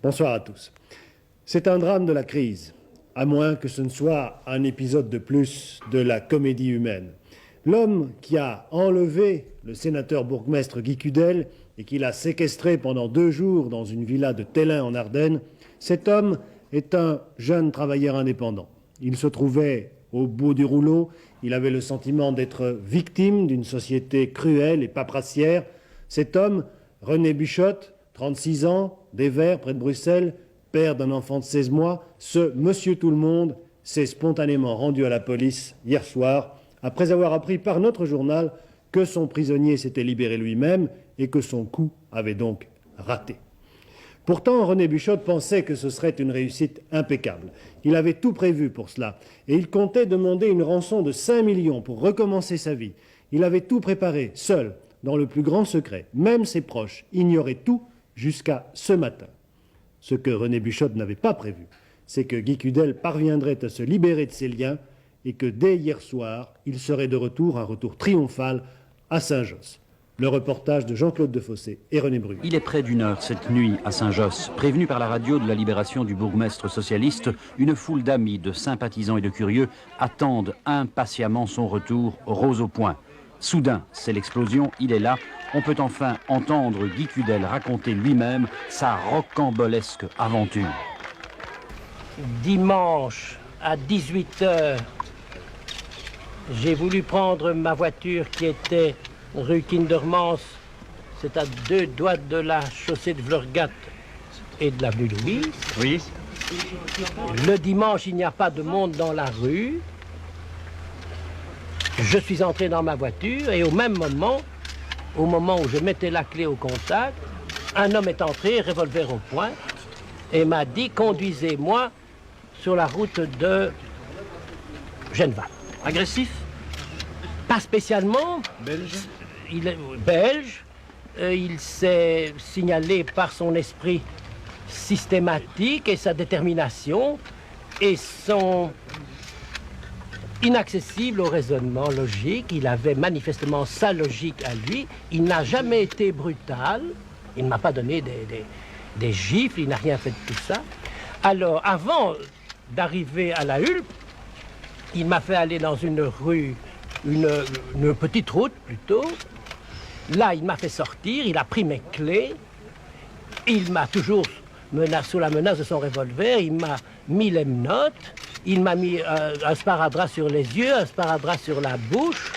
Bonsoir à tous. C'est un drame de la crise, à moins que ce ne soit un épisode de plus de la comédie humaine. L'homme qui a enlevé le sénateur bourgmestre Guy Cudel et qui l'a séquestré pendant 2 jours dans une villa de Tellin en Ardennes, cet homme est un jeune travailleur indépendant. Il se trouvait au bout du rouleau, il avait le sentiment d'être victime d'une société cruelle et paperassière. Cet homme, René Buchotte, 36 ans, des Verts, près de Bruxelles, père d'un enfant de 16 mois, ce monsieur tout-le-monde s'est spontanément rendu à la police hier soir, après avoir appris par notre journal que son prisonnier s'était libéré lui-même et que son coup avait donc raté. Pourtant, René Buchotte pensait que ce serait une réussite impeccable. Il avait tout prévu pour cela et il comptait demander une rançon de 5 millions pour recommencer sa vie. Il avait tout préparé, seul, dans le plus grand secret. Même ses proches ignoraient tout jusqu'à ce matin. Ce que René Buchotte n'avait pas prévu, c'est que Guy Cudel parviendrait à se libérer de ses liens et que dès hier soir, il serait de retour, un retour triomphal à Saint-Josse. Le reportage de Jean-Claude Defossé et René Bruy. Il est près d'1 heure cette nuit à Saint-Josse. Prévenu par la radio de la libération du bourgmestre socialiste, une foule d'amis, de sympathisants et de curieux attendent impatiemment son retour, rose au poing. Soudain, c'est l'explosion, il est là. On peut enfin entendre Guy Cudel raconter lui-même sa rocambolesque aventure. Dimanche à 18h, j'ai voulu prendre ma voiture qui était rue Kindermans, c'est à 2 doigts de la chaussée de Vlorgat et de l'avenue Louise. Oui. Le dimanche, il n'y a pas de monde dans la rue. Je suis entré dans ma voiture et au même moment, au moment où je mettais la clé au contact, un homme est entré, revolver au poing, et m'a dit « Conduisez-moi sur la route de Genval. » Agressif? Pas spécialement. Belge? Il est belge. Il s'est signalé par son esprit systématique et sa détermination et son inaccessible au raisonnement logique. Il avait manifestement sa logique à lui. Il n'a jamais été brutal. Il ne m'a pas donné des gifles, il n'a rien fait de tout ça. Alors, avant d'arriver à la Hulpe, il m'a fait aller dans une rue, une petite route plutôt. Là, il m'a fait sortir, il a pris mes clés. Il m'a toujours sous la menace de son revolver, il m'a mis les menottes. Il m'a mis un sparadrap sur les yeux, un sparadrap sur la bouche.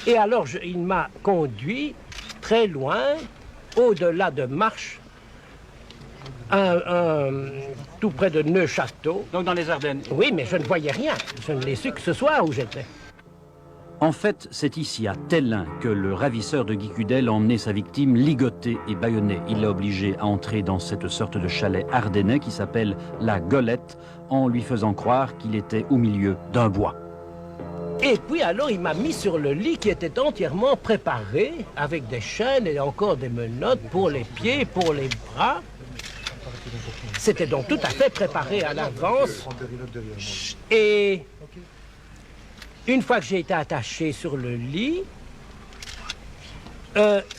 Et alors, il m'a conduit très loin, au-delà de Marche, tout près de Neufchâteau. Donc dans les Ardennes? Oui, mais je ne voyais rien. Je ne l'ai su que ce soir où j'étais. En fait, c'est ici, à Tellin, que le ravisseur de Guy Cudel emmenait sa victime ligotée et bâillonnée. Il l'a obligé à entrer dans cette sorte de chalet ardennais qui s'appelle la Golette, en lui faisant croire qu'il était au milieu d'un bois. Et puis alors, il m'a mis sur le lit qui était entièrement préparé, avec des chaînes et encore des menottes pour les pieds, pour les bras. C'était donc tout à fait préparé à l'avance. Et une fois que j'ai été attaché sur le lit,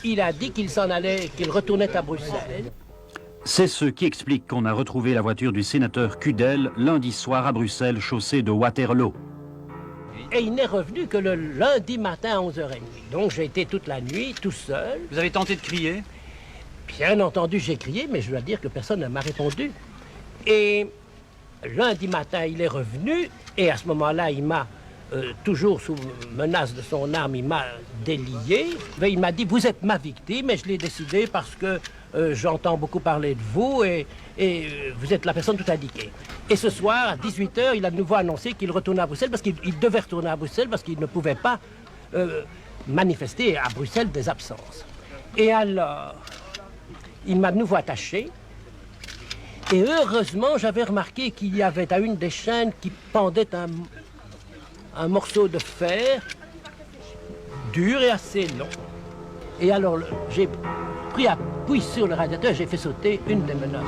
il a dit qu'il s'en allait, qu'il retournait à Bruxelles. C'est ce qui explique qu'on a retrouvé la voiture du sénateur Cudel lundi soir à Bruxelles, chaussée de Waterloo. Et il n'est revenu que le lundi matin à 11h30. Donc j'ai été toute la nuit, tout seul. Vous avez tenté de crier? Bien entendu, j'ai crié, mais je dois dire que personne ne m'a répondu. Et lundi matin, il est revenu, et à ce moment-là, il m'a, toujours sous menace de son arme, il m'a délié. Mais il m'a dit, vous êtes ma victime, et je l'ai décidé parce que j'entends beaucoup parler de vous, et vous êtes la personne tout indiquée. Et ce soir, à 18h, il a de nouveau annoncé qu'il retournait à Bruxelles, parce qu'il devait retourner à Bruxelles, parce qu'il ne pouvait pas manifester à Bruxelles des absences. Et alors, il m'a de nouveau attaché. Et heureusement, j'avais remarqué qu'il y avait à une des chaînes qui pendait un morceau de fer dur et assez long. Et alors, j'ai pris appui sur le radiateur et j'ai fait sauter une des menottes.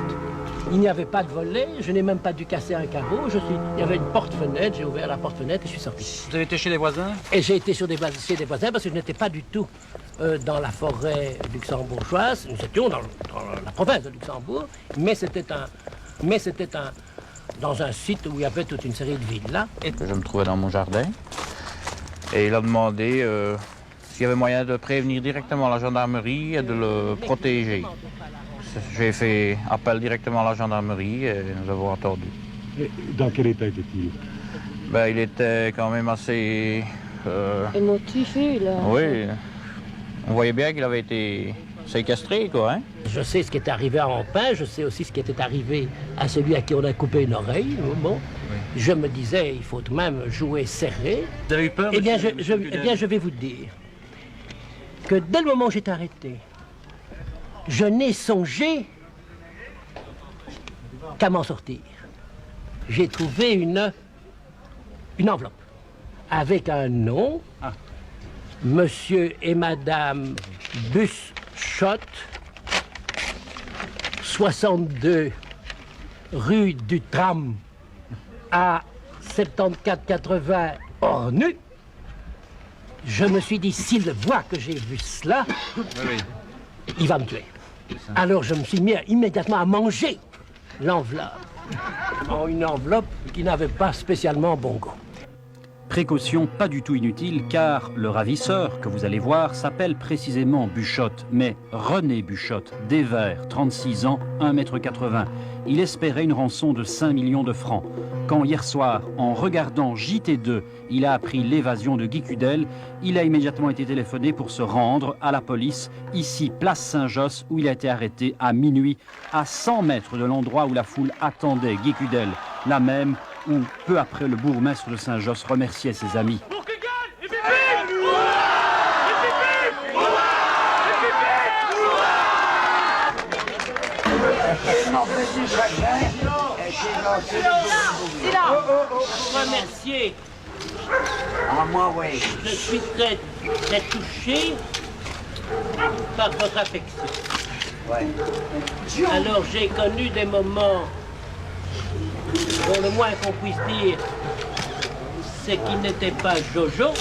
Il n'y avait pas de volet, je n'ai même pas dû casser un carreau. Il y avait une porte-fenêtre, j'ai ouvert la porte-fenêtre et je suis sorti. Vous avez été chez les voisins? Et j'ai été chez des voisins parce que je n'étais pas du tout dans la forêt luxembourgeoise. Nous étions dans la province de Luxembourg, mais c'était dans un site où il y avait toute une série de villas. Je me trouvais dans mon jardin et il a demandé s'il y avait moyen de prévenir directement la gendarmerie et de le protéger. J'ai fait appel directement à la gendarmerie et nous avons attendu. Et dans quel état était-il? Il était quand même assez... Émotivé, là. Oui, on voyait bien qu'il avait été séquestré, quoi. Hein? Je sais ce qui est arrivé à Ampin, je sais aussi ce qui était arrivé à celui à qui on a coupé une oreille. Bon, oui. Je me disais, il faut tout de même jouer serré. Vous avez eu peur? Eh bien, je vais vous dire que dès le moment où j'étais arrêté, je n'ai songé qu'à m'en sortir. J'ai trouvé une enveloppe avec un nom, Monsieur et Madame Buschott, 62 rue du Tram à 74-80 Ornu. Je me suis dit, s'il voit que j'ai vu cela, il va me tuer. Alors je me suis mis immédiatement à manger l'enveloppe. Une enveloppe qui n'avait pas spécialement bon goût. Précaution pas du tout inutile car le ravisseur que vous allez voir s'appelle précisément Buchotte, mais René Buchotte, Desvers, 36 ans, 1,80 m. Il espérait une rançon de 5 millions de francs. Quand hier soir, en regardant JT2, il a appris l'évasion de Guy Cudel, il a immédiatement été téléphoné pour se rendre à la police, ici, place Saint-Josse, où il a été arrêté à minuit, à 100 mètres de l'endroit où la foule attendait Guy Cudel, la même où, peu après, le bourgmestre de Saint-Josse remerciait ses amis. Remercier. Moi, oui. Je suis très, très touché par votre affection. Ouais. Alors j'ai connu des moments dont le moins qu'on puisse dire, c'est qu'il n'était pas Jojo.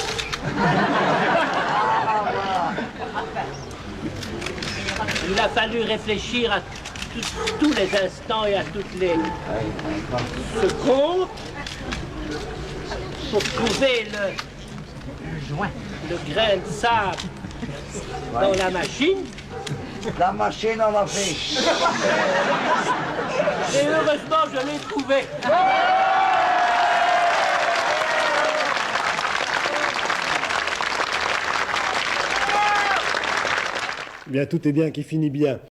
Il a fallu réfléchir à tous les instants et à toutes les secondes pour trouver le grain de sable dans la machine. La machine, on l'a fait. Et heureusement, je l'ai trouvé. Bien, tout est bien qui finit bien.